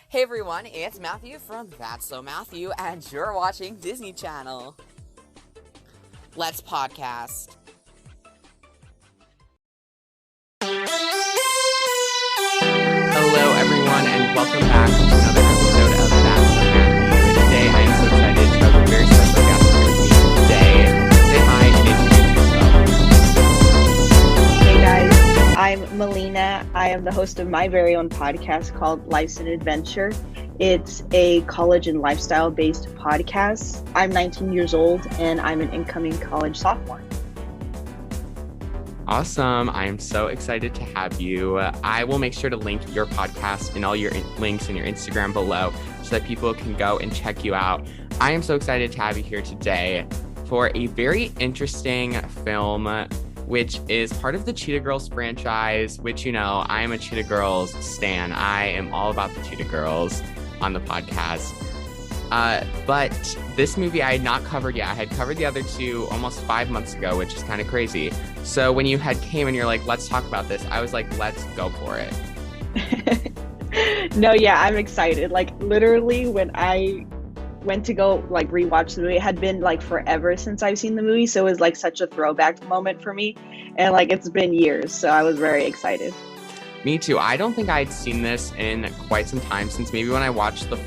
Hey everyone, it's Matthew from That's So Matthew, and you're watching Disney Channel. Let's podcast. Hello everyone, and welcome back to another episode of That's So Matthew. Today I am so excited to have a very special guest with me today. Say hi and introduce yourself. Hey guys, I'm Melina. I am the host of my very own podcast called Life's an Adventure. It's a college and lifestyle based podcast. I'm 19 years old and I'm an incoming college sophomore. Awesome. I am so excited to have you. I will make sure to link your podcast and all your links in your Instagram below so that people can go and check you out. I am so excited to have you here today for a very interesting film, which is part of the Cheetah Girls franchise, which, you know, I am a Cheetah Girls stan. I am all about the Cheetah Girls on the podcast. But this movie I had not covered yet. I had covered the other two almost 5 months ago, which is kind of crazy. So when you had came and you're like, let's talk about this, I was like, let's go for it. No, yeah, I'm excited. Like literally when I went to go like rewatch the movie, it had been like forever since I've seen the movie. So it was like such a throwback moment for me. And like it's been years. So I was very excited. Me too. I don't think I'd seen this in quite some time, since maybe when I watched the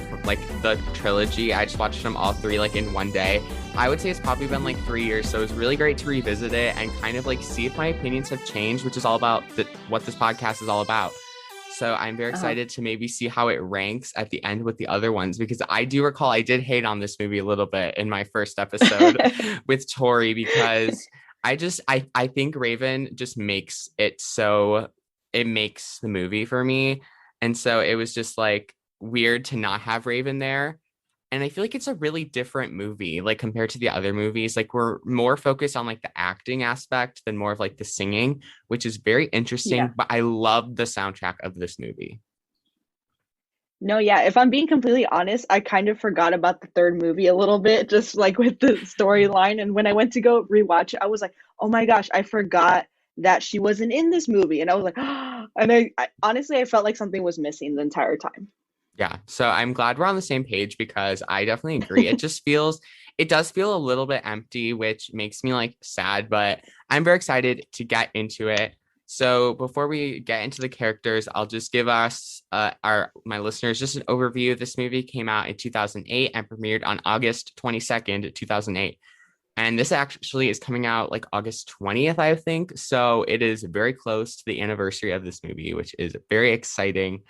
trilogy, I just watched them all three like in one day. I would say it's probably been like 3 years. So it was really great to revisit it and kind of like see if my opinions have changed, which is all about what this podcast is all about. So I'm very excited to maybe see how it ranks at the end with the other ones, because I do recall I did hate on this movie a little bit in my first episode with Tori, because I think Raven just makes it so it makes the movie for me. And so it was just like weird to not have Raven there. And I feel like it's a really different movie, like compared to the other movies. Like we're more focused on like the acting aspect than more of like the singing, which is very interesting. Yeah. But I love the soundtrack of this movie. No, yeah, if I'm being completely honest, I kind of forgot about the third movie a little bit, just like with the storyline. And when I went to go rewatch it, I was like, oh my gosh, I forgot that she wasn't in this movie. And I was like, and I honestly, I felt like something was missing the entire time. Yeah. So I'm glad we're on the same page, because I definitely agree. It does feel a little bit empty, which makes me like sad, but I'm very excited to get into it. So before we get into the characters, I'll just give us my listeners just an overview. This movie came out in 2008 and premiered on August 22nd, 2008. And this actually is coming out like August 20th, I think. So it is very close to the anniversary of this movie, which is very exciting.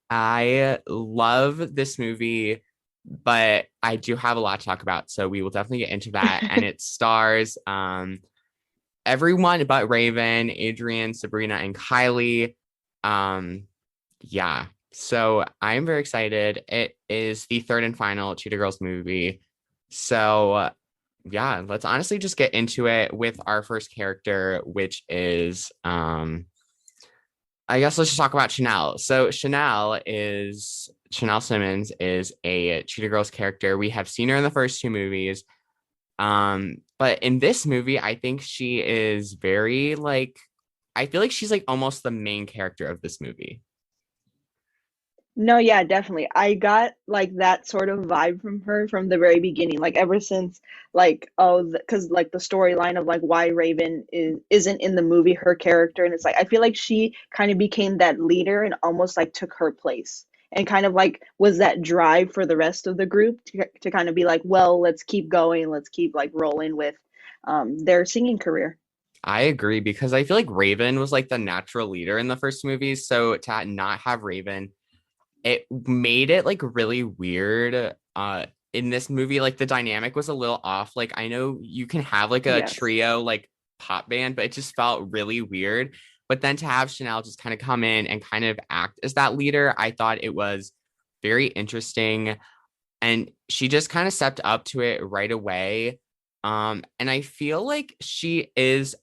I love this movie, but I do have a lot to talk about, so we will definitely get into that. And it stars everyone but Raven, Adrienne, Sabrina, and Kylie. Yeah, so I'm very excited. It is the third and final Cheetah Girls movie. So yeah, let's honestly just get into it with our first character, which is I guess let's just talk about Chanel. So Chanel Simmons is a Cheetah Girls character. We have seen her in the first two movies. But in this movie, I think she is very like, I feel like she's like almost the main character of this movie. No, yeah, definitely. I got like that sort of vibe from her from the very beginning. Like ever since like because like the storyline of like why Raven isn't in the movie, her character, and it's like I feel like she kind of became that leader and almost like took her place and kind of like was that drive for the rest of the group to kind of be like, well, let's keep going, let's keep like rolling with their singing career. I agree, because I feel like Raven was like the natural leader in the first movies. So to not have Raven, it made it like really weird in this movie. Like the dynamic was a little off. Like I know you can have like a Yes. trio like pop band, but it just felt really weird. But then to have Chanel just kind of come in and kind of act as that leader, I thought it was very interesting, and she just kind of stepped up to it right away. And I feel like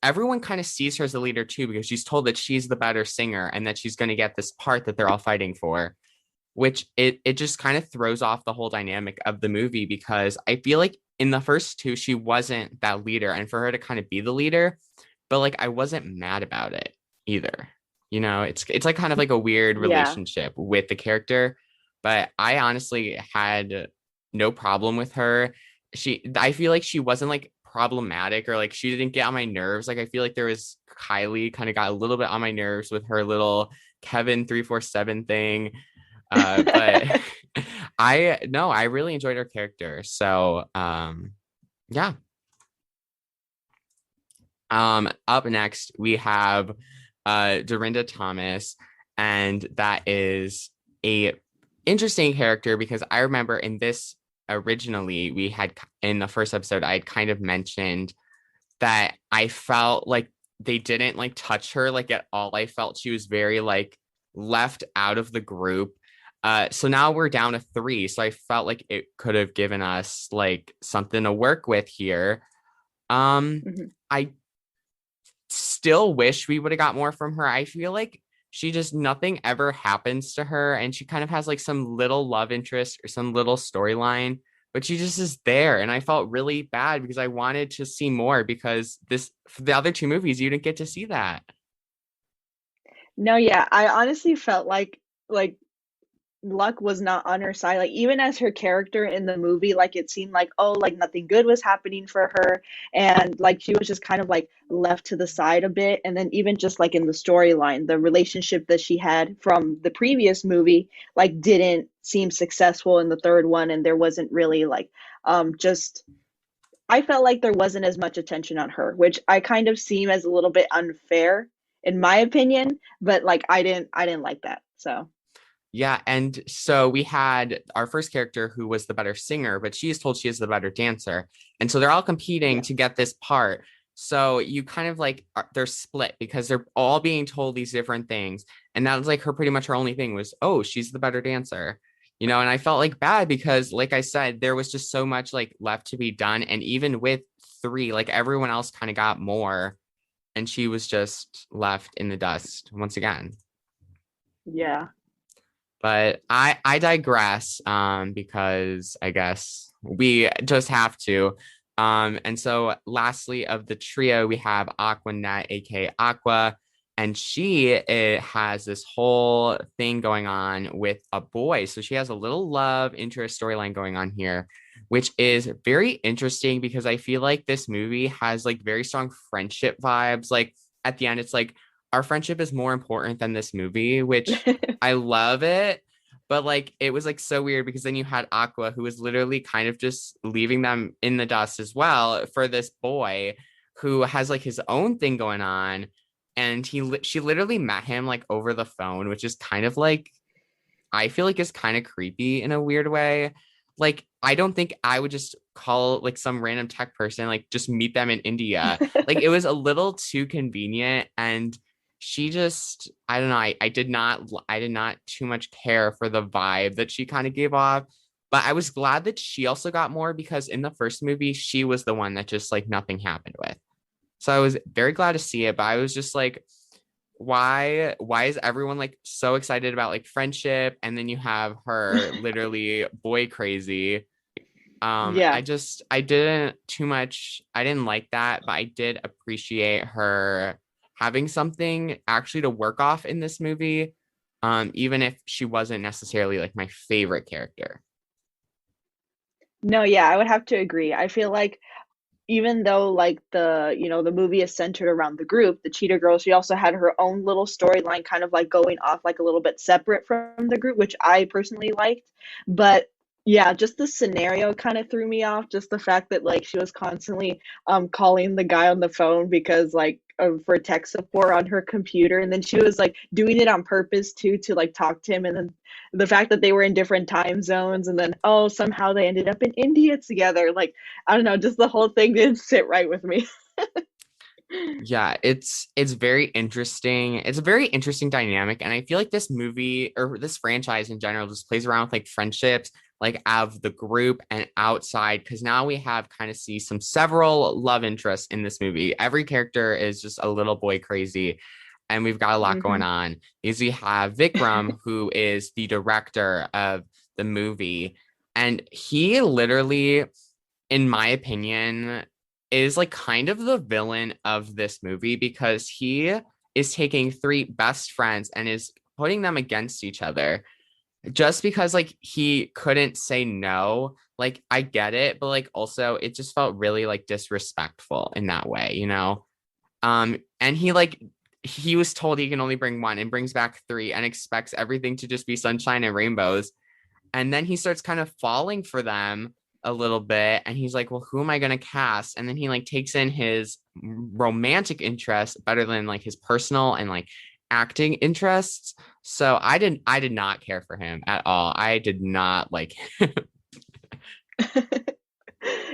everyone kind of sees her as a leader too, because she's told that she's the better singer and that she's going to get this part that they're all fighting for, which it just kind of throws off the whole dynamic of the movie, because I feel like in the first two, she wasn't that leader, and for her to kind of be the leader, but like I wasn't mad about it either. You know, it's like kind of like a weird Yeah. relationship with the character. but I honestly had no problem with her. I feel like she wasn't like problematic or like she didn't get on my nerves. Like I feel like there was Kylie kind of got a little bit on my nerves with her little Kevin 347 thing. But I no, I really enjoyed her character. So yeah. Up next we have Darinda Thomas, and that is a interesting character because I remember in this originally we had in the first episode I had kind of mentioned that I felt like they didn't like touch her like at all. I felt she was very like left out of the group. So now we're down to three. So I felt like it could have given us like something to work with here. Mhm. I still wish we would have got more from her. I feel like she just nothing ever happens to her, and she kind of has like some little love interest or some little storyline, but she just is there. And I felt really bad because I wanted to see more because this for the other two movies you didn't get to see that. No, yeah, I honestly felt like luck was not on her side. Like even as her character in the movie, like it seemed like oh, like nothing good was happening for her, and like she was just kind of like left to the side a bit. And then even just like in the storyline, the relationship that she had from the previous movie like didn't seem successful in the third one, and there wasn't really like just I felt like there wasn't as much attention on her, which I kind of seem as a little bit unfair in my opinion, but like I didn't like that. So, Yeah, and so we had our first character who was the better singer, but she is told she is the better dancer. And so they're all competing yeah. to get this part. So you kind of like they're split because they're all being told these different things. And that was like her pretty much her only thing was, oh, she's the better dancer. And I felt like bad because like I said, there was just so much like left to be done. And even with three, like everyone else kind of got more, and she was just left in the dust once again. Yeah. But I digress because I guess we just have to. And so lastly of the trio, we have Aquanet, aka Aqua, and she has this whole thing going on with a boy. So she has a little love interest storyline going on here, which is very interesting because I feel like this movie has like very strong friendship vibes. Like at the end, it's like our friendship is more important than this movie, which I love it. But like it was like so weird because then you had Aqua who was literally kind of just leaving them in the dust as well for this boy who has like his own thing going on, and she literally met him like over the phone, which is kind of like I feel like is kind of creepy in a weird way. Like I don't think I would just call like some random tech person like just meet them in India. Like it was a little too convenient, and she just I don't know, I did not too much care for the vibe that she kind of gave off. But I was glad that she also got more because in the first movie she was the one that just like nothing happened with. So I was very glad to see it, but I was just like why is everyone like so excited about like friendship, and then you have her literally boy crazy. I Yeah. just I didn't like that, but I did appreciate her having something actually to work off in this movie, even if she wasn't necessarily like my favorite character. No, yeah, I would have to agree. I feel like even though like the movie is centered around the group, the Cheetah Girls, she also had her own little storyline kind of like going off like a little bit separate from the group, which I personally liked. But yeah, just the scenario kind of threw me off. Just the fact that like she was constantly calling the guy on the phone because like for tech support on her computer, and then she was like doing it on purpose too to like talk to him, and then the fact that they were in different time zones, and then oh somehow they ended up in India together. Like I don't know, just the whole thing didn't sit right with me. Yeah, it's very interesting. It's a very interesting dynamic, and I feel like this movie or this franchise in general just plays around with like friendships, like of the group and outside. Because now we have kind of see some several love interests in this movie. Every character is just a little boy crazy, and we've got a lot going Hmm. on. Is we have Vikram, who is the director of the movie, and he literally in my opinion, is like kind of the villain of this movie because he is taking three best friends and is putting them against each other. just because like he couldn't say no, like I get it, but like also it just felt really like disrespectful in that way, you know? And he was told he can only bring one and brings back three and expects everything to just be sunshine and rainbows. And then he starts kind of falling for them a little bit. And he's like, well, who am I going to cast? And then he like takes in his romantic interests better than like his personal and like acting interests. So I did not care for him at all. I did not like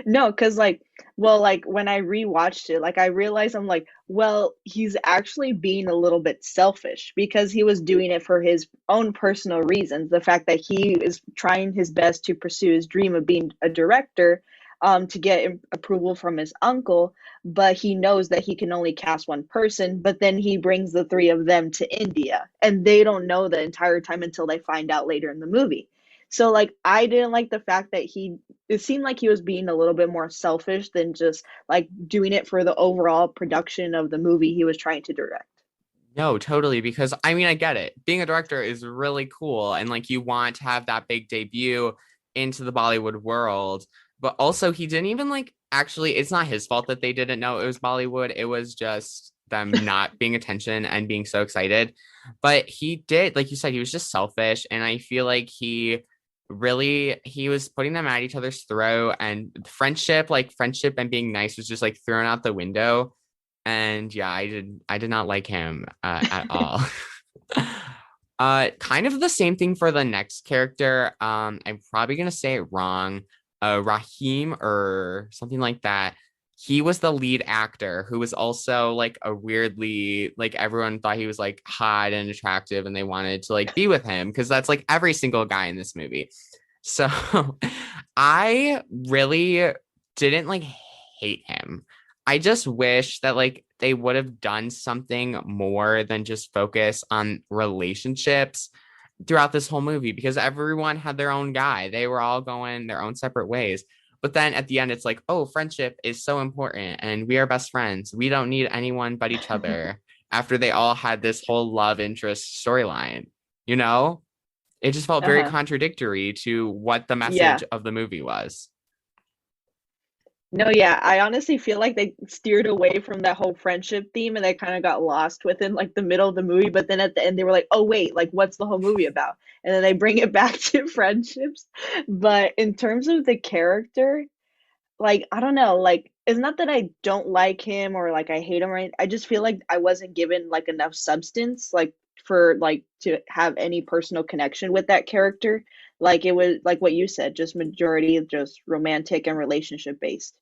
No, because like, well, like when I rewatched it, like I realized I'm like, well, he's actually being a little bit selfish because he was doing it for his own personal reasons. The fact that he is trying his best to pursue his dream of being a director, to get approval from his uncle, but he knows that he can only cast one person. But then he brings the three of them to India, and they don't know the entire time until they find out later in the movie. So like I didn't like the fact that he it seemed like he was being a little bit more selfish than just like doing it for the overall production of the movie he was trying to direct. no, totally. Because I mean, I get it. Being a director is really cool. And like you want to have that big debut into the Bollywood world. But also, he didn't even like actually, it's not his fault that they didn't know it was Bollywood. It was just them not paying attention and being so excited. But he did, like you said, he was just selfish. And I feel like he was putting them at each other's throat and friendship and being nice was just like thrown out the window. And yeah, I did not like him at all. Kind of the same thing for the next character. I'm probably gonna say it wrong. Rahim or something like that. He was the lead actor who was also like a weirdly like everyone thought he was like hot and attractive and they wanted to like be with him because that's like every single guy in this movie. So I really didn't like hate him. I just wish that like they would have done something more than just focus on relationships throughout this whole movie because everyone had their own guy. They were all going their own separate ways. But then at the end, it's like, oh, friendship is so important and we are best friends. We don't need anyone but each other after they all had this whole love interest storyline, you know? It just felt very Uh-huh. contradictory to what the Yeah. message of the movie was. No, yeah. I honestly feel like they steered away from that whole friendship theme and they kind of got lost within like the middle of the movie, but then at the end they were like, "Oh wait, like what's the whole movie about?" And then they bring it back to friendships. But in terms of the character, like I don't know, like it's not that I don't like him or like I hate him or anything. I just feel like I wasn't given like enough substance like for like to have any personal connection with that character. Like it was like what you said, just majority of just romantic and relationship based.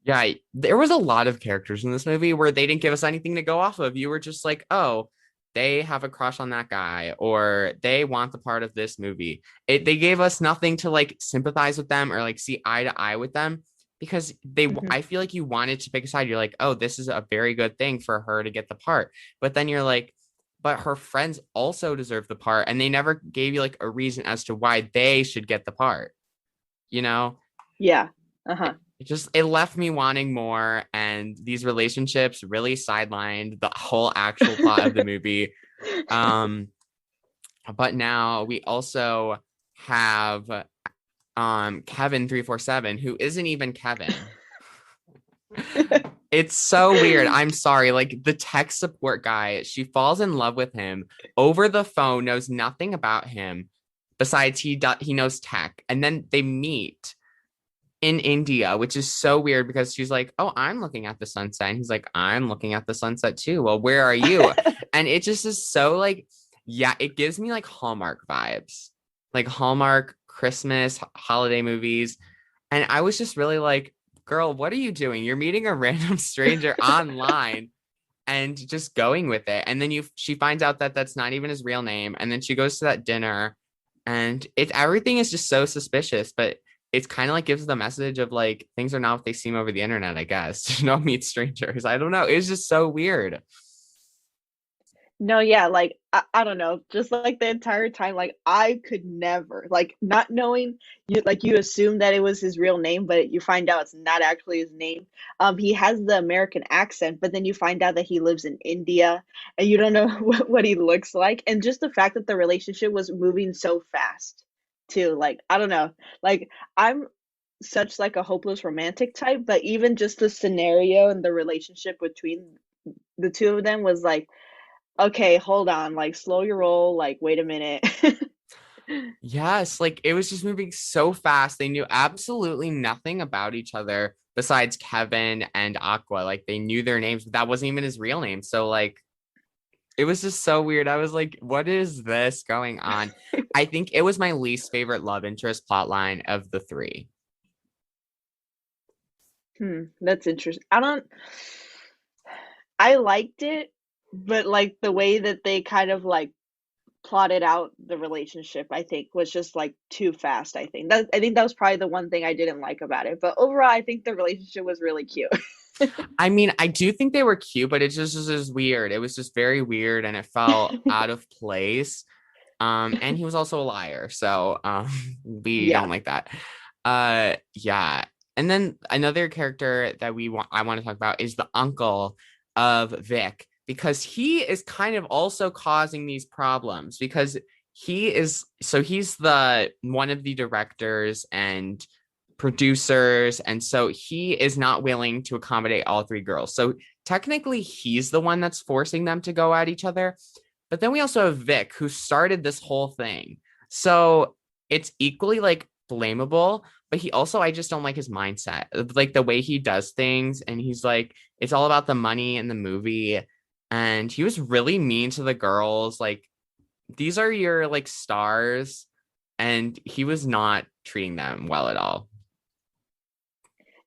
Yeah, there was a lot of characters in this movie where they didn't give us anything to go off of. You were just like, oh, they have a crush on that guy, or they want the part of this movie. They gave us nothing to like sympathize with them or like see eye to eye with them because Hmm. I feel like you wanted to pick a side. You're like, oh, this is a very good thing for her to get the part. But then you're like, but her friends also deserve the part, and they never gave you like a reason as to why they should get the part, you know? Yeah. Uh-huh. It left me wanting more, and these relationships really sidelined the whole actual plot of the movie. um but now we also have Kevin 347 who isn't even Kevin. It's so weird. I'm sorry. Like the tech support guy, she falls in love with him over the phone, knows nothing about him besides he knows tech, and then they meet in India, which is so weird because she's like, "Oh, I'm looking at the sunset." And he's like, "I'm looking at the sunset too." Well, where are you? And it just is so like, yeah, it gives me like Hallmark vibes, like Hallmark Christmas holiday movies. And I was just really like, girl, what are you doing? You're meeting a random stranger online and just going with it. And then she finds out that that's not even his real name. And then she goes to that dinner and everything is just so suspicious, but it's kind of like gives the message of like things are not what they seem over the internet, I guess. Meet strangers. I don't know. It's just so weird. No, yeah, like I don't know, just like the entire time, like I could never, like not knowing you, like you assume that it was his real name, but you find out it's not actually his name. He has the American accent, but then you find out that he lives in India, and you don't know what he looks like, and just the fact that the relationship was moving so fast, too. Like I don't know, like I'm such like a hopeless romantic type, but even just the scenario and the relationship between the two of them was like, okay, hold on, like slow your roll, like wait a minute. Yes, like it was just moving so fast. They knew absolutely nothing about each other besides Kevin and Aqua. Like they knew their names, but that wasn't even his real name. So like it was just so weird. I was like, what is this going on? I think it was my least favorite love interest plot line of the three. That's interesting. I liked it, but like the way that they kind of like plotted out the relationship, I think was just like too fast, I think that was probably the one thing I didn't like about it. But overall, I think the relationship was really cute. I mean, I do think they were cute, but it just was just weird. It was just very weird and it felt out of place. And he was also a liar, so we don't Yeah. like that. Yeah. And then another character that I want to talk about is the uncle of Vic, because he is kind of also causing these problems because he's the one of the directors and producers, and so he is not willing to accommodate all three girls. So technically he's the one that's forcing them to go at each other. But then we also have Vic, who started this whole thing. So it's equally like blamable, but he also, I just don't like his mindset, like the way he does things. And he's like, it's all about the money in the movie. And he was really mean to the girls. Like, these are your like stars. And he was not treating them well at all.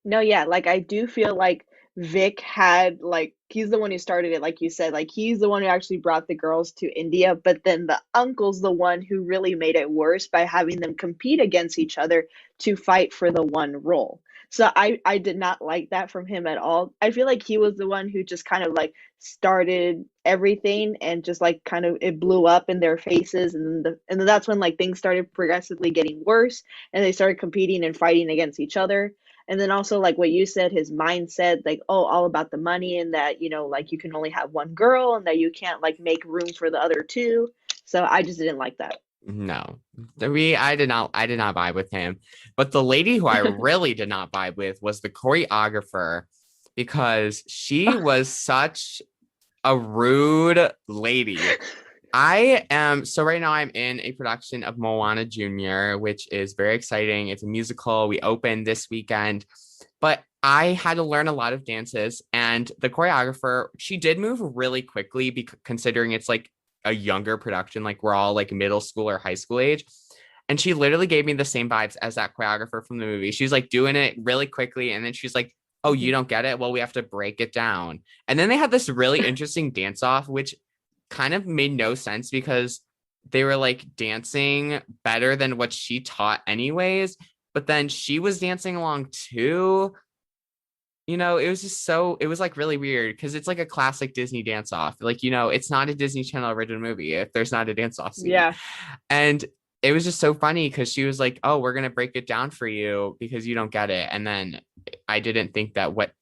No, yeah, like I do feel like Vic had like he's the one who started it, like you said, like he's the one who actually brought the girls to India, but then the uncle's the one who really made it worse by having them compete against each other to fight for the one role. So I did not like that from him at all. I feel like he was the one who just kind of like started everything and just like kind of it blew up in their faces, and then that's when like things started progressively getting worse and they started competing and fighting against each other. And then also like what you said, his mindset, like, oh, all about the money and that, like you can only have one girl and that you can't like make room for the other two. So I just didn't like that. No, I did not vibe with him. But the lady who I really did not vibe with was the choreographer because she was such a rude lady. So right now I'm in a production of Moana Junior, which is very exciting. It's a musical. We opened this weekend, but I had to learn a lot of dances, and the choreographer, she did move really quickly because considering it's like a younger production, like we're all like middle school or high school age. And she literally gave me the same vibes as that choreographer from the movie. She's like doing it really quickly, and then she's like, "Oh, you don't get it? Well, we have to break it down." And then they had this really interesting dance off, which kind of made no sense because they were like dancing better than what she taught anyways, but then she was dancing along too. It was just it was like really weird because it's like a classic Disney dance off. Like, it's not a Disney Channel original movie if there's not a dance off scene. Yeah. And it was just so funny because she was like, "Oh, we're gonna break it down for you because you don't get it." And then I didn't think that what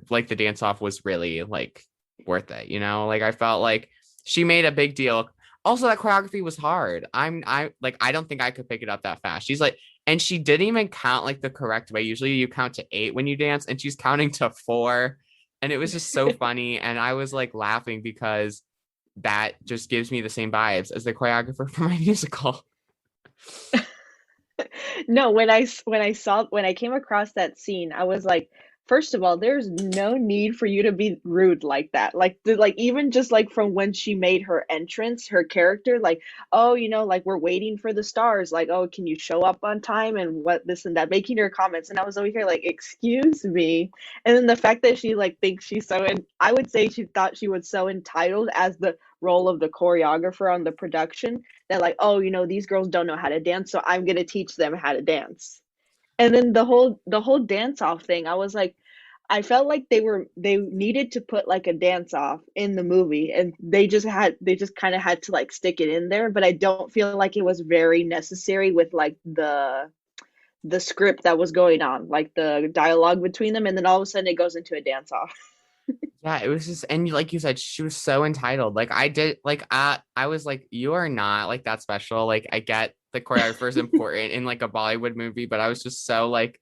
like the dance off was really like worth it, Like I felt like she made a big deal. Also, that choreography was hard. I don't think I could pick it up that fast. She's like, and she didn't even count like the correct way. Usually you count to 8 when you dance, and she's counting to 4. And it was just so funny. And I was like laughing because that just gives me the same vibes as the choreographer for my musical. No, when I came across that scene, I was like, first of all, there's no need for you to be rude like that. Like even just like from when she made her entrance, her character, like, oh, like we're waiting for the stars, like, oh, can you show up on time and what this and that, making her comments, and I was over here like, excuse me. And then the fact that she like thinks she's I would say she thought she was so entitled as the role of the choreographer on the production that like, oh, these girls don't know how to dance, so I'm gonna teach them how to dance. And then the whole dance off thing, I was like, I felt like they needed to put like a dance off in the movie, and they just kind of had to like stick it in there, but I don't feel like it was very necessary with like the script that was going on, like the dialogue between them, and then all of a sudden it goes into a dance off. Yeah, it was just, and like you said, she was so entitled. Like I did, like I was like, you are not like that special. Like I get the choreographer is important in like a Bollywood movie, but I was just so like,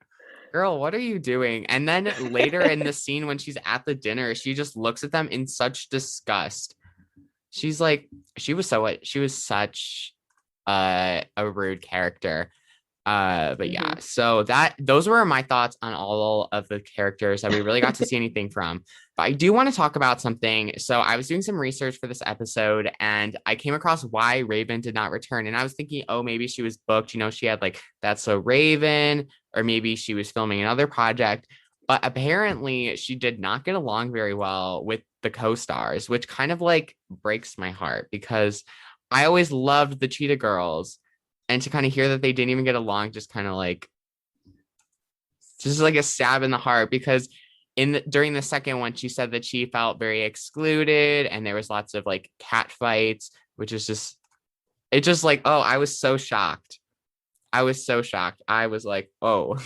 girl, what are you doing? And then later in the scene when she's at the dinner, she just looks at them in such disgust. She's like, she was such a rude character. But yeah, Hmm. so those were my thoughts on all of the characters that we really got to see anything from. But I do want to talk about something. So I was doing some research for this episode and I came across why Raven did not return. And I was thinking, oh, maybe she was booked. You know, she had like That's So Raven, or maybe she was filming another project. But apparently she did not get along very well with the co-stars, which kind of like breaks my heart because I always loved the Cheetah Girls, and to kind of hear that they didn't even get along just kind of like just like a stab in the heart because during the second one she said that she felt very excluded and there was lots of like cat fights, which is just it just like, oh, I was so shocked. I was so shocked. I was like, oh.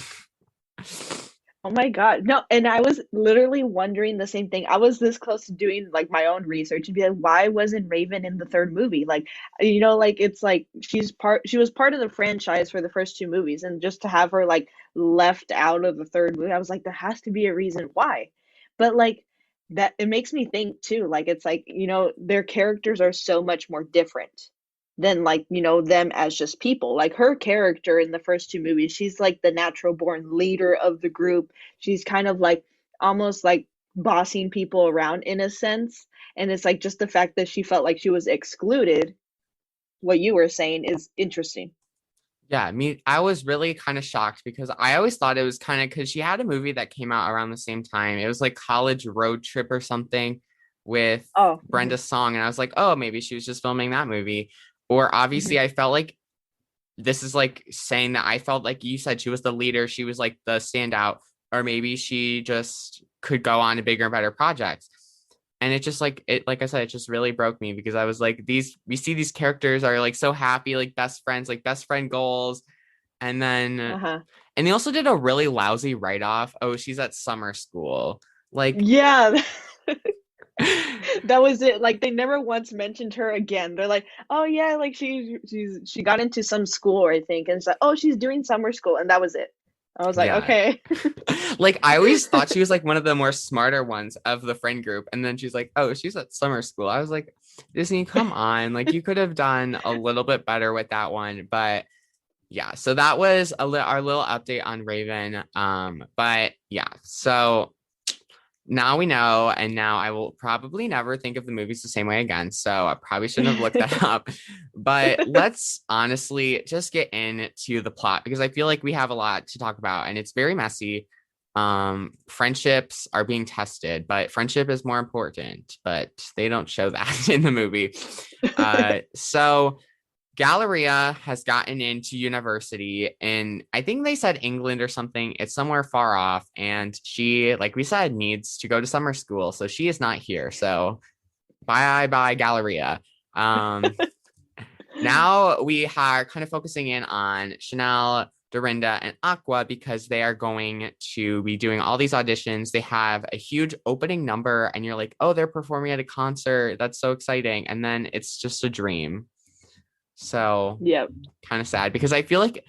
Oh my God. No, and I was literally wondering the same thing. I was this close to doing like my own research and be like, why wasn't Raven in the third movie? Like, like it's like she was part of the franchise for the first two movies, and just to have her like left out of the third movie, I was like, there has to be a reason why. But like that it makes me think too, like it's like, their characters are so much more different than like, them as just people. Like her character in the first two movies, she's like the natural born leader of the group. She's kind of like almost like bossing people around in a sense. And it's like just the fact that she felt like she was excluded, what you were saying is interesting. Yeah, I mean, I was really kind of shocked because I always thought it was kind of because she had a movie that came out around the same time. It was like College Road Trip or something with Oh, Brenda Song. And I was like, oh, maybe she was just filming that movie. Or obviously, hmm. I felt like this is like saying that I felt like you said she was the leader, she was like the standout, or maybe she just could go on to bigger and better projects. And it just like I said, it just really broke me because I was like, we see these characters are like so happy, like best friends, like best friend goals. And then, Uh-huh. and they also did a really lousy write off. Oh, she's at summer school. Like, Yeah. That was it. Like they never once mentioned her again. They're like, "Oh yeah, like she got into some school, I think." And it's like, "Oh, she's doing summer school." And that was it. I was like, yeah. "Okay." Like I always thought she was like one of the more smarter ones of the friend group. And then she's like, oh, she's at summer school. I was like, Disney, come on. Like you could have done a little bit better with that one. But yeah, so that was our little update on Raven. But yeah, so now we know, and now I will probably never think of the movies the same way again. So I probably shouldn't have looked that up. But let's honestly just get into the plot because I feel like we have a lot to talk about and it's very messy. Friendships are being tested, but friendship is more important, but they don't show that in the movie. So Galleria has gotten into university in, I think they said England or something. It's somewhere far off. And she, like we said, needs to go to summer school. So she is not here. So bye, Galleria. Um, Now we are kind of focusing in on Chanel, Dorinda, and Aqua because they are going to be doing all these auditions. They have a huge opening number, and you're like, oh, they're performing at a concert. That's so exciting. And then it's just a dream. So Yep. kind of sad because I feel like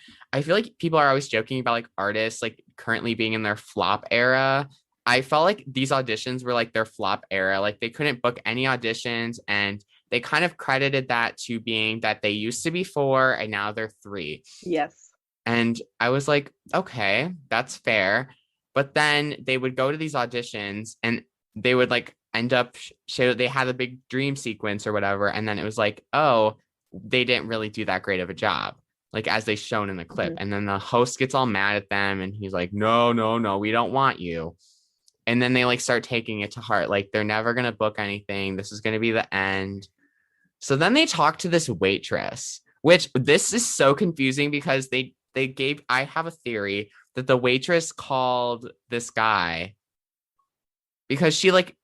people are always joking about like artists like currently being in their flop era. I felt like these auditions were like their flop era. Like they couldn't book any auditions and they kind of credited that to being that they used to be four and now they're three. Yes. And I was like, okay, that's fair. But then they would go to these auditions and they would like end up show they had a big dream sequence or whatever. And then it was like, oh, they didn't really do that great of a job, like as they shown in the clip. Hmm. And then the host gets all mad at them and he's like, no, no, no, we don't want you. And then they like start taking it to heart. Like they're never going to book anything. This is going to be the end. So then they talk to this waitress, which this is so confusing because I have a theory that the waitress called this guy because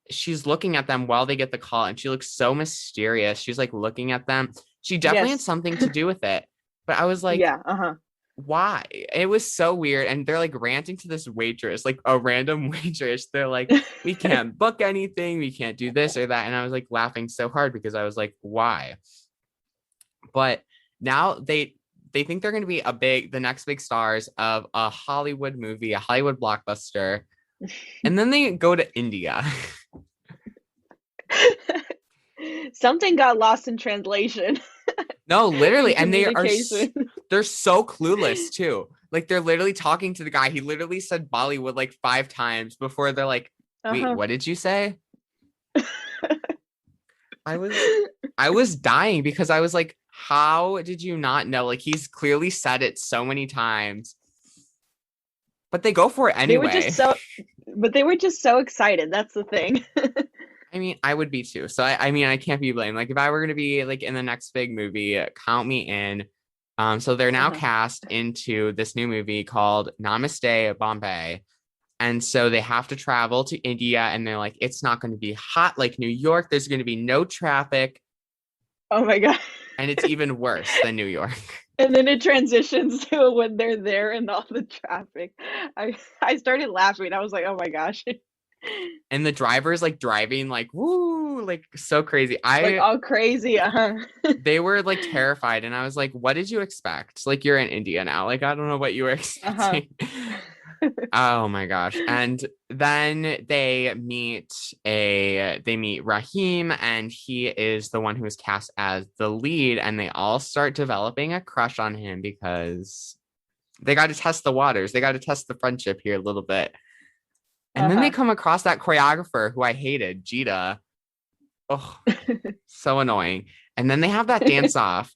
she's looking at them while they get the call and she looks so mysterious. She's like looking at them. She definitely had Yes. something to do with it. But I was like, Yeah. Uh-huh. why? It was so weird. And they're like ranting to this waitress, like a random waitress. They're like, we can't book anything, we can't do this or that. And I was like laughing so hard because I was like, why? But now they think they're going to be the next big stars of a Hollywood movie, a Hollywood blockbuster. And then they go to India. Something got lost in translation. No, In literally, and communication. they're so clueless too. Like they're literally talking to the guy. He literally said Bollywood like 5 times before they're like, "Wait, Uh-huh. what did you say?" I was I was dying because I was like, "How did you not know?" Like he's clearly said it so many times. But they go for it They were just anyway. so but they were just so excited. That's the thing. I mean, I would be too. So I mean, I can't be blamed. Like if I were gonna be like in the next big movie, count me in. So they're now Uh-huh. cast into this new movie called Namaste, Bombay. And so they have to travel to India and they're like, it's not going to be hot like New York. There's going to be no traffic. Oh my God. And it's even worse than New York. And then it transitions to when they're there and all the traffic. I started laughing. I was like, oh my gosh. And the driver's like driving like, woo, like so crazy. Like all crazy. Uh-huh. They were like terrified. And I was like, what did you expect? Like you're in India now. Like, I don't know what you were Uh-huh. expecting. Oh my gosh. And then they meet Rahim and he is the one who is cast as the lead and they all start developing a crush on him because they got to test the waters. They got to test the friendship here a little bit. And then they Uh-huh. come across that choreographer who I hated, Cheetah. Oh, so annoying. And then they have that dance off.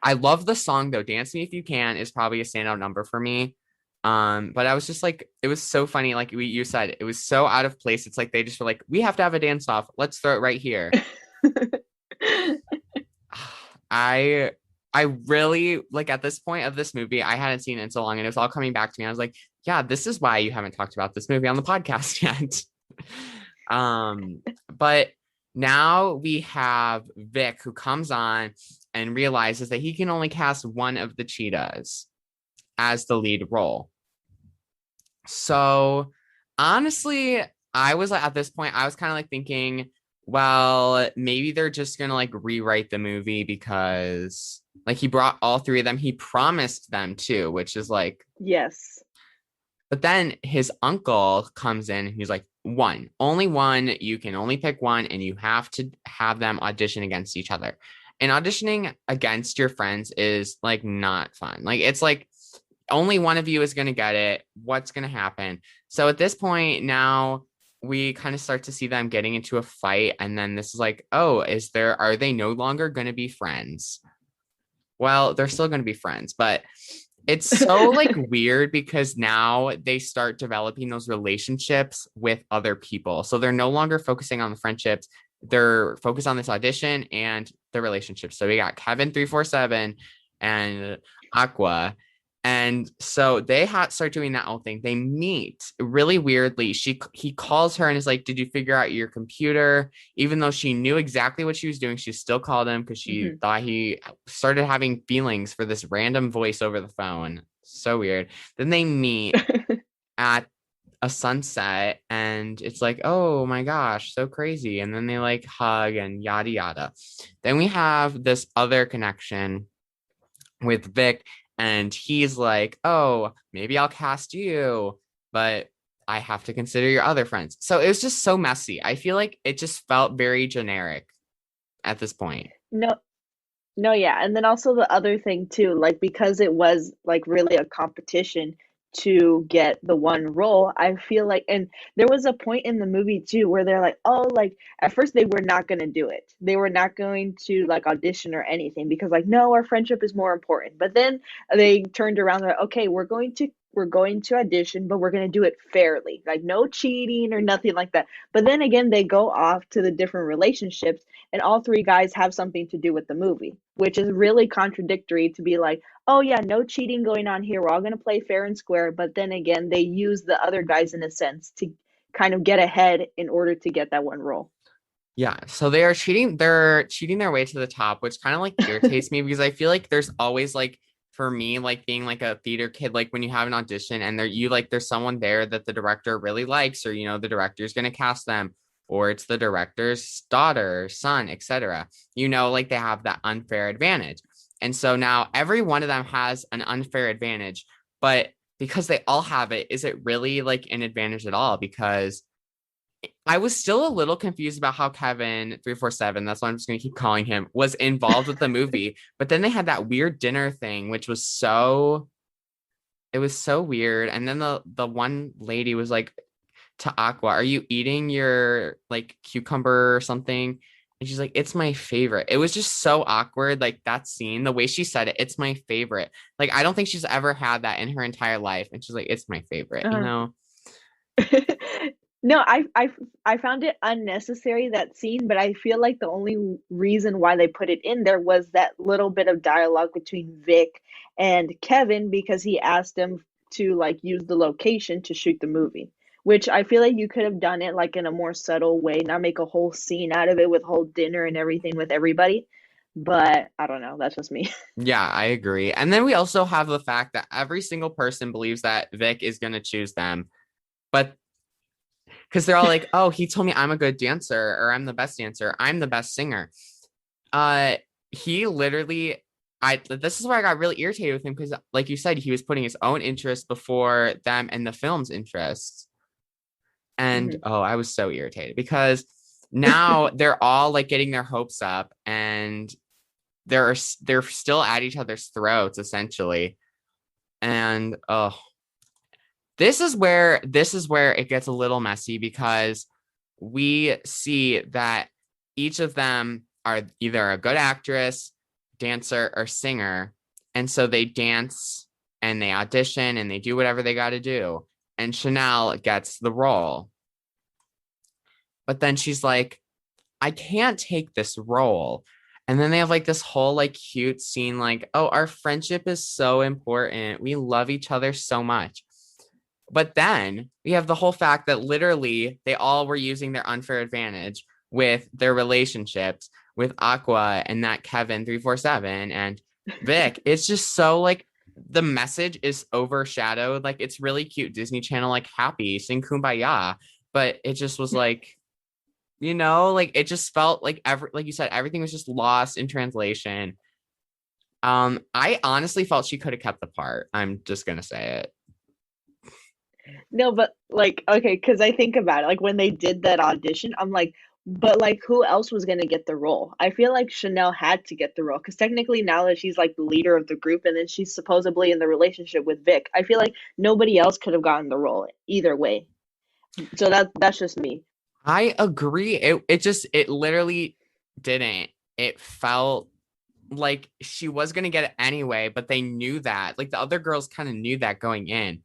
I love the song though. Dance Me If You Can is probably a standout number for me. But I was just like, it was so funny. Like you said, it was so out of place. It's like they just were like, we have to have a dance off. Let's throw it right here. I I really like at this point of this movie, I hadn't seen it in so long and it was all coming back to me. I was like, yeah, this is why you haven't talked about this movie on the podcast yet. um, but now we have Vic who comes on and realizes that he can only cast one of the cheetahs as the lead role. So honestly, I was like, at this point, I was kind of like thinking, well, maybe they're just gonna like rewrite the movie because like he brought all three of them. He promised them too, which is like, Yes. but then his uncle comes in and he's like, one, only one, you can only pick one, and you have to have them audition against each other. And auditioning against your friends is like not fun. Like it's like only one of you is going to get it. What's going to happen? So at this point now we kind of start to see them getting into a fight. And then this is like, oh, are they no longer going to be friends? Well, they're still going to be friends, but it's so like weird because now they start developing those relationships with other people. So they're no longer focusing on the friendships. They're focused on this audition and the relationships. So we got Kevin 347 and Aqua. And so they start doing that whole thing. They meet really weirdly. He calls her and is like, "Did you figure out your computer?" Even though she knew exactly what she was doing, she still called him because she Mhm. thought he started having feelings for this random voice over the phone. So weird. Then they meet at a sunset and it's like, oh my gosh, so crazy. And then they like hug and yada yada. Then we have this other connection with Vic and he's like, oh, maybe I'll cast you, but I have to consider your other friends. So it was just so messy. I feel like it just felt very generic at this point. No, no, yeah. And then also the other thing too, like because it was like really a competition to get the one role, I feel like, and there was a point in the movie too where they're like, oh, like at first they were not going to do it. They were not going to like audition or anything because like, no, our friendship is more important. But then they turned around, they're like, okay, we're going to audition, but we're going to do it fairly. Like no cheating or nothing like that. But then again, they go off to the different relationships and all three guys have something to do with the movie, which is really contradictory to be like, oh yeah, no cheating going on here. We're all going to play fair and square. But then again, they use the other guys in a sense to kind of get ahead in order to get that one role. Yeah, so they're cheating their way to the top, which kind of like irritates me because I feel like there's always like for me, like being like a theater kid, like when you have an audition and there's someone there that the director really likes, or the director's gonna cast them, or it's the director's daughter, son, etc. Like they have that unfair advantage. And so now every one of them has an unfair advantage, but because they all have it, is it really like an advantage at all? Because I was still a little confused about how Kevin 347, that's why I'm just gonna keep calling him, was involved with the movie. But then they had that weird dinner thing, which was it was so weird. And then the one lady was like to Aqua, "Are you eating your like cucumber or something?" And she's like, "It's my favorite." It was just so awkward, like that scene, the way she said it, "It's my favorite." Like I don't think she's ever had that in her entire life. And she's like, "It's my favorite." Uh, no, I found it unnecessary, that scene, but I feel like the only reason why they put it in there was that little bit of dialogue between Vic and Kevin because he asked him to like use the location to shoot the movie, which I feel like you could have done it like in a more subtle way, not make a whole scene out of it with whole dinner and everything with everybody. But I don't know, that's just me. Yeah, I agree. And then we also have the fact that every single person believes that Vic is going to choose them. But because they're all like, "Oh, he told me I'm a good dancer, or I'm the best dancer, I'm the best singer." Uh, he literally, this is where I got really irritated with him because, like you said, he was putting his own interests before them and the film's interests. And hmm oh, I was so irritated because now they're all like getting their hopes up and they're still at each other's throats essentially. And oh, this is where it gets a little messy because we see that each of them are either a good actress, dancer, or singer. And so they dance and they audition and they do whatever they got to do. And Chanel gets the role. But then she's like, "I can't take this role." And then they have like this whole like cute scene, like, "Oh, our friendship is so important. We love each other so much." But then we have the whole fact that literally they all were using their unfair advantage with their relationships with Aqua and that Kevin 347 and Vic. It's just so like the message is overshadowed. Like it's really cute Disney Channel, like happy, sing kumbaya. But it just was like, like it just felt like like you said, everything was just lost in translation. I honestly felt she could have kept the part. I'm just gonna say it. No, but like, okay, because I think about it, like when they did that audition, I'm like, but like, who else was gonna get the role? I feel like Chanel had to get the role because technically now that she's like the leader of the group and then she's supposedly in the relationship with Vic, I feel like nobody else could have gotten the role either way. So that's just me. I agree. It literally didn't. It felt like she was gonna get it anyway, but they knew that. Like the other girls kind of knew that going in.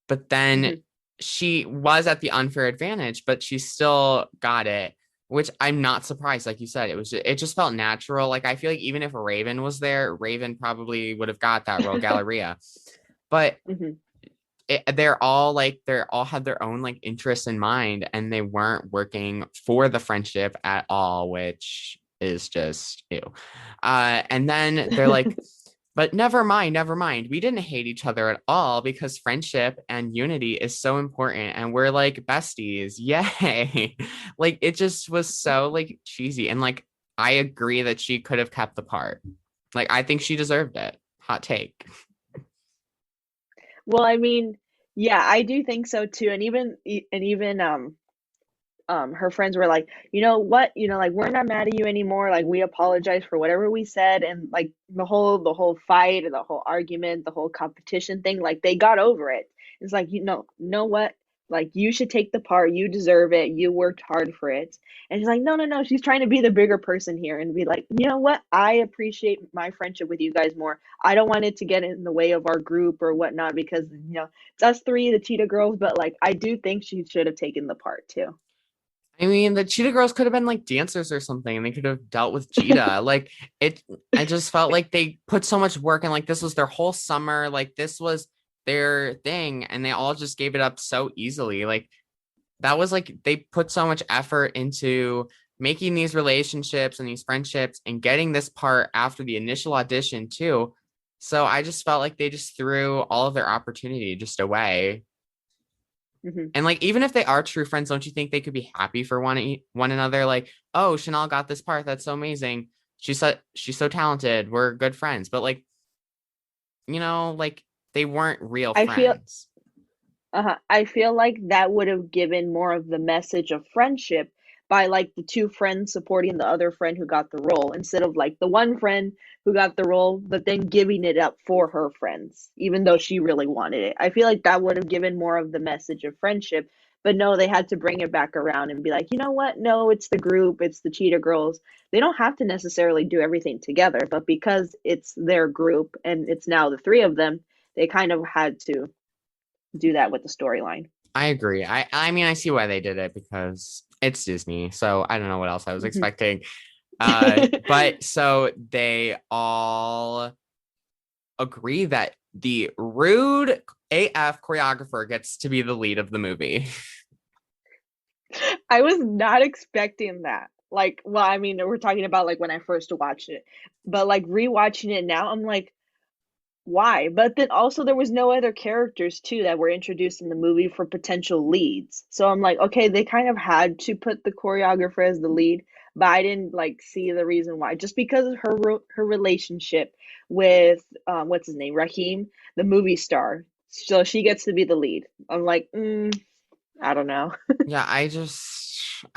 But then hmm she was at the unfair advantage, but she still got it, which I'm not surprised. Like you said, it just felt natural. Like I feel like even if Raven was there, Raven probably would have got that role, Galleria. But hmm they're all had their own like interests in mind and they weren't working for the friendship at all, which is just ew. And then they're like, "But never mind, we didn't hate each other at all because friendship and unity is so important and we're like besties, yay." Like it just was so like cheesy. And like I agree that she could have kept the part. Like I think she deserved it. Hot take. Well, I mean, yeah, I do think so too. And even her friends were like, you know what, like we're not mad at you anymore, like we apologize for whatever we said, and like the whole fight and the whole argument, the whole competition thing, like they got over it. It's like, know what, like you should take the part, you deserve it, you worked hard for it. And she's like, no, no, no, she's trying to be the bigger person here and be like, you know what, I appreciate my friendship with you guys more. I don't want it to get in the way of our group or whatnot because it's us three, the Cheetah Girls, but like I do think she should have taken the part too. I mean, the Cheetah Girls could have been like dancers or something, and they could have dealt with Cheetah. Like it, I just felt like they put so much work and like this was their whole summer, like this was their thing, and they all just gave it up so easily. Like that was like they put so much effort into making these relationships and these friendships and getting this part after the initial audition too. So I just felt like they just threw all of their opportunity just away. Hmm. And like even if they are true friends, don't you think they could be happy for one another? Like, oh, Chanel got this part. That's so amazing. She's so talented. We're good friends. But like, like they weren't real I feel friends. I feel like that would have given more of the message of friendship by like the two friends supporting the other friend who got the role instead of like the one friend who got the role but then giving it up for her friends even though she really wanted it. I feel like that would have given more of the message of friendship. But no, they had to bring it back around and be like, you know what? No, it's the group, it's the Cheetah Girls. They don't have to necessarily do everything together, but because it's their group and it's now the three of them, they kind of had to do that with the storyline. I agree. I mean I see why they did it because it's Disney. So I don't know what else I was Mhm. expecting. But so they all agree that the rude AF choreographer gets to be the lead of the movie. I was not expecting that. Like, well, I mean, we're talking about like when I first watched it, but like rewatching it now, I'm like, why? But then also there was no other characters too that were introduced in the movie for potential leads. So I'm like, okay, they kind of had to put the choreographer as the lead, but I didn't like see the reason why. Just because of her relationship with what's his name, Raheem, the movie star. So she gets to be the lead. I'm like, I don't know. Yeah, I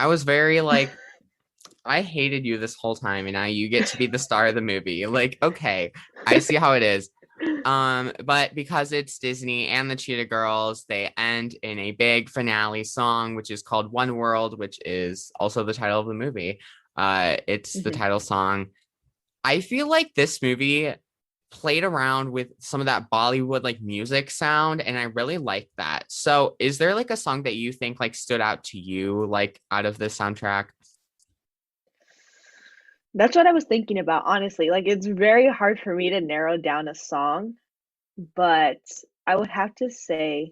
was very like, I hated you this whole time, and now you get to be the star of the movie. Like, okay, I see how it is. But because it's Disney and the Cheetah Girls, they end in a big finale song, which is called One World, which is also the title of the movie. It's the Mhm. title song. I feel like this movie played around with some of that Bollywood like music sound, and I really like that. So, is there like a song that you think like stood out to you, like out of this soundtrack? That's what I was thinking about, honestly. Like, it's very hard for me to narrow down a song, but I would have to say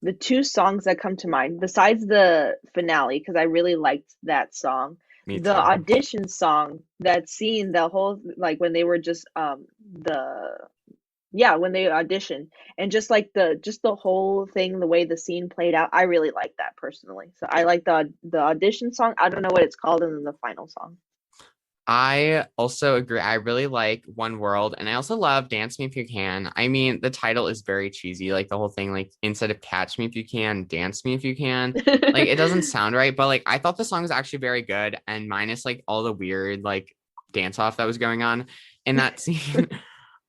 the two songs that come to mind, besides the finale, because I really liked that song, Me the too. audition song, that scene, the whole, like, when they were just, the, yeah, when they auditioned, and just the whole thing, the way the scene played out, I really like that personally. So I like the audition song. I don't know what it's called, and then the final song. I also agree. I really like One World, and I also love Dance Me If You Can. I mean, the title is very cheesy, like the whole thing, like instead of Catch Me If You Can, Dance Me If You Can. Like it doesn't sound right, but like I thought the song was actually very good, and minus like all the weird like dance off that was going on in that scene.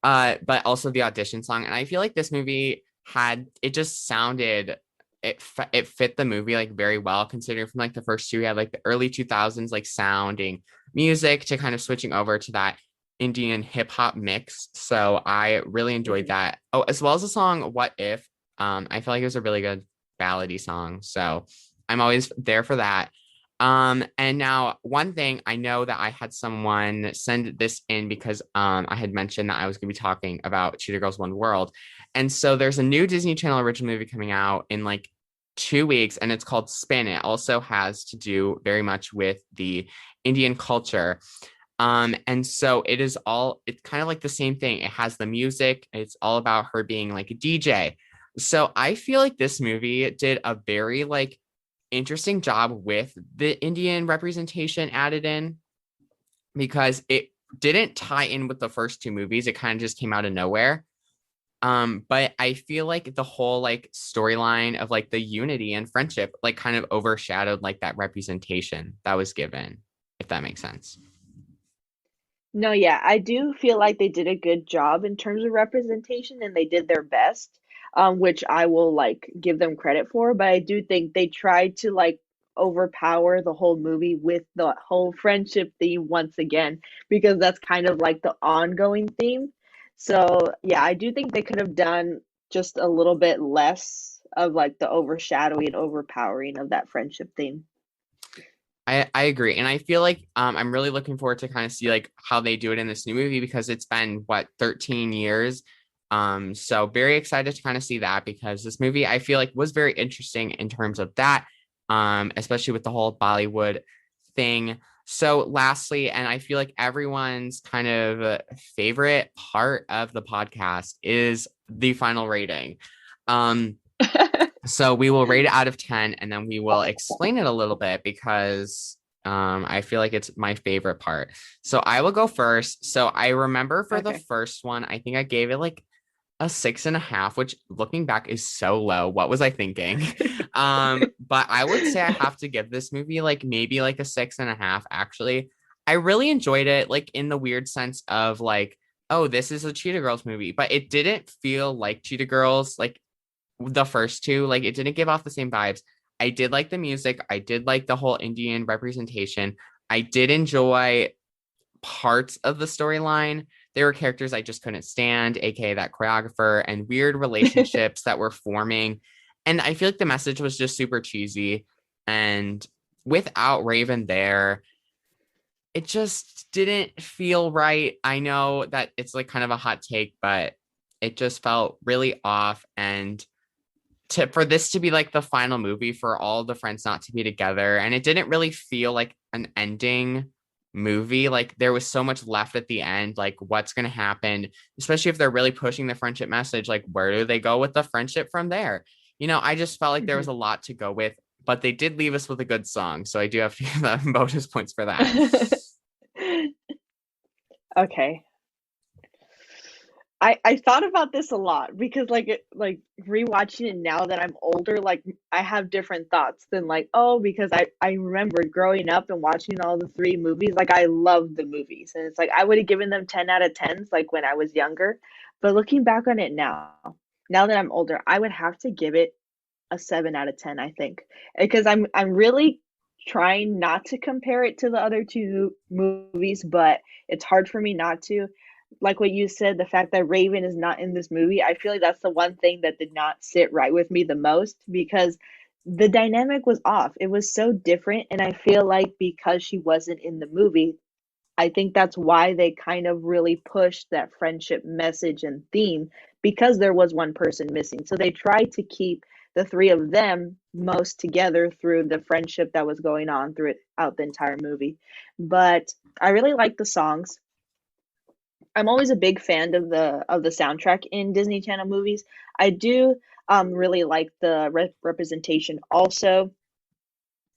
But also the audition song, and I feel like this movie had it just sounded it fit the movie like very well considering from like the first two we had like the early 2000s like sounding music to kind of switching over to that Indian hip hop mix. So I really enjoyed Mhm. that. Oh, as well as the song What If. I feel like it was a really good ballady song. So I'm always there for that. And now one thing I know that I had someone send this in because I had mentioned that I was going to be talking about Cheetah Girls One World. And so there's a new Disney Channel original movie coming out in like 2 weeks, and it's called Spin. It also has to do very much with the Indian culture. And so it's kind of like the same thing. It has the music, it's all about her being like a DJ. So I feel like this movie did a very like interesting job with the Indian representation added in because it didn't tie in with the first two movies. It kind of just came out of nowhere. But I feel like the whole like storyline of like the unity and friendship like kind of overshadowed like that representation that was given, if that makes sense. No, yeah, I do feel like they did a good job in terms of representation and they did their best, which I will like give them credit for. But I do think they tried to like overpower the whole movie with the whole friendship theme once again, because that's kind of like the ongoing theme. So, yeah, I do think they could have done just a little bit less of like the overshadowing and overpowering of that friendship theme. I agree. And I feel like I'm really looking forward to kind of see like how they do it in this new movie because it's been what 13 years. So very excited to kind of see that because this movie I feel like was very interesting in terms of that. especially with the whole Bollywood thing. So lastly, and I feel like everyone's kind of favorite part of the podcast is the final rating. Um, so we will rate it out of 10 and then we will explain it a little bit because I feel like it's my favorite part. So I will go first. So I remember for the Okay. first one, I think I gave it like a 6.5, which looking back is so low. What was I thinking? But I would say I have to give this movie like maybe like a 6.5, actually. I really enjoyed it, like in the weird sense of like, oh, this is a Cheetah Girls movie, but it didn't feel like Cheetah Girls, like the first two, like it didn't give off the same vibes. I did like the music. I did like the whole Indian representation. I did enjoy parts of the storyline. There were characters I just couldn't stand, aka that choreographer, and weird relationships that were forming. And I feel like the message was just super cheesy. And without Raven there, it just didn't feel right. I know that it's like kind of a hot take, but it just felt really off. And for this to be like the final movie for all the friends not to be together, and it didn't really feel like an ending movie. Like there was so much left at the end, like what's going to happen, especially if they're really pushing the friendship message, like where do they go with the friendship from there? I just felt like there was a lot to go with, but they did leave us with a good song, so I do have to give them bonus points for that. Okay. I thought about this a lot because like rewatching it now that I'm older, like I have different thoughts than like, oh, because I remember growing up and watching all the three movies, like I love the movies, and it's like I would have given them 10 out of 10s like when I was younger, but looking back on it now that I'm older, I would have to give it a 7 out of 10, I think, because I'm really trying not to compare it to the other two movies, but it's hard for me not to. Like what you said, the fact that Raven is not in this movie, I feel like that's the one thing that did not sit right with me the most because the dynamic was off. It was so different, and I feel like because she wasn't in the movie, I think that's why they kind of really pushed that friendship message and theme because there was one person missing. So they tried to keep the three of them most together through the friendship that was going on throughout the entire movie. But I really like the songs. I'm always a big fan of the soundtrack in Disney Channel movies. I do really like the representation also,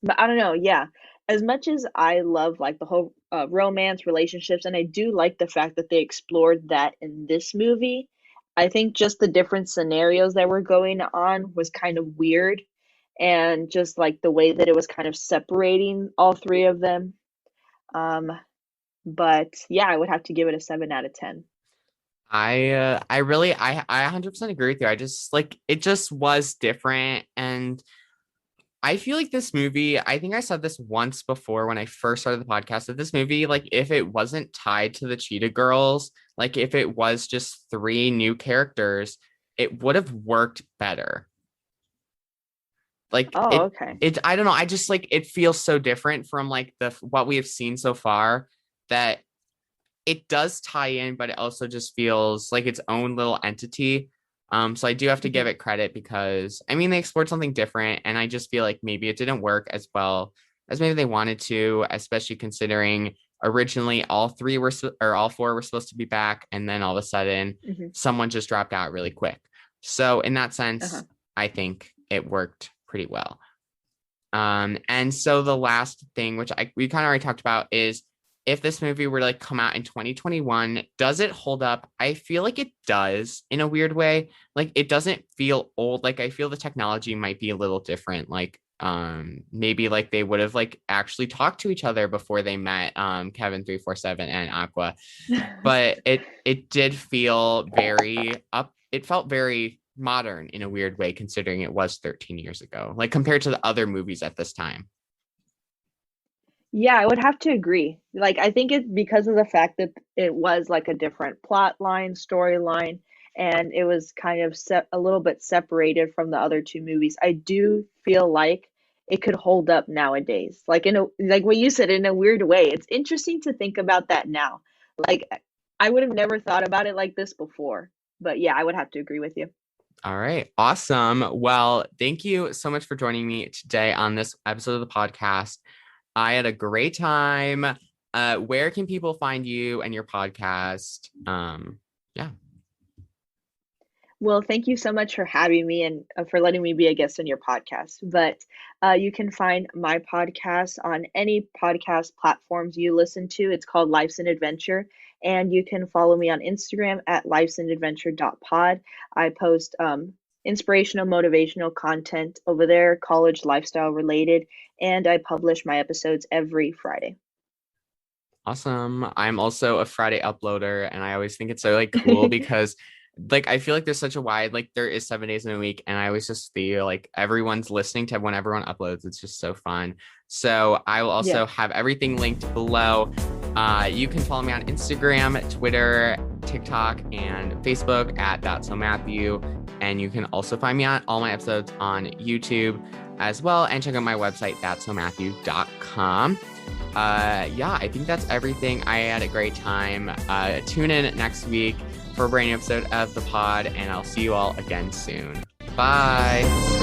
but I don't know, yeah. As much as I love like the whole romance relationships, and I do like the fact that they explored that in this movie, I think just the different scenarios that were going on was kind of weird, and just like the way that it was kind of separating all three of them. Um, but yeah, I would have to give it a 7 out of 10. I really I 100% agree with you. I just like it just was different, and I feel like this movie, I think I said this once before when I first started the podcast, that this movie, like if it wasn't tied to the Cheetah Girls, like if it was just three new characters, it would have worked better. Like Oh, okay. I don't know, I just like it feels so different from like the what we have seen so far that it does tie in, but it also just feels like its own little entity. So I do have to give Hmm. it credit because I mean they explored something different, and I just feel like maybe it didn't work as well as maybe they wanted to, especially considering originally all four were supposed to be back, and then all of a sudden Hmm. someone just dropped out really quick. So in that Uh-huh. sense, I think it worked pretty well. And so the last thing, which we kind of already talked about, is if this movie were to like come out in 2021, does it hold up? I feel like it does in a weird way. Like it doesn't feel old. Like I feel the technology might be a little different. Like maybe like they would have like actually talked to each other before they met Kevin 347 and Aqua. But it did feel very up. It felt very modern in a weird way, considering it was 13 years ago, like compared to the other movies at this time. Yeah, I would have to agree. Like, I think it's because of the fact that it was like a different plot line, storyline, and it was kind of a little bit separated from the other two movies. I do feel like it could hold up nowadays. Like like what you said, in a weird way. It's interesting to think about that now. Like I would have never thought about it like this before. But yeah, I would have to agree with you. All right. Awesome. Well, thank you so much for joining me today on this episode of the podcast. I had a great time. Where can people find you and your podcast? Yeah. Well, thank you so much for having me and for letting me be a guest on your podcast. But you can find my podcast on any podcast platforms you listen to. It's called Life's an Adventure. And you can follow me on Instagram at lifesanadventure.pod. I post inspirational, motivational content over there, college lifestyle related, and I publish my episodes every Friday. Awesome. I'm also a Friday uploader, and I always think it's so like cool because like I feel like there's such a wide like there is 7 days in a week, and I always just feel like everyone's listening to when everyone uploads. It's just so fun. So I will Yeah. also have everything linked below. You can follow me on Instagram, Twitter, TikTok, and Facebook at That's So Matthew. And you can also find me on all my episodes on YouTube as well, and check out my website, that'ssomatthew.com. Yeah, I think that's everything. I had a great time. Tune in next week for a brand new episode of the pod, and I'll see you all again soon. Bye.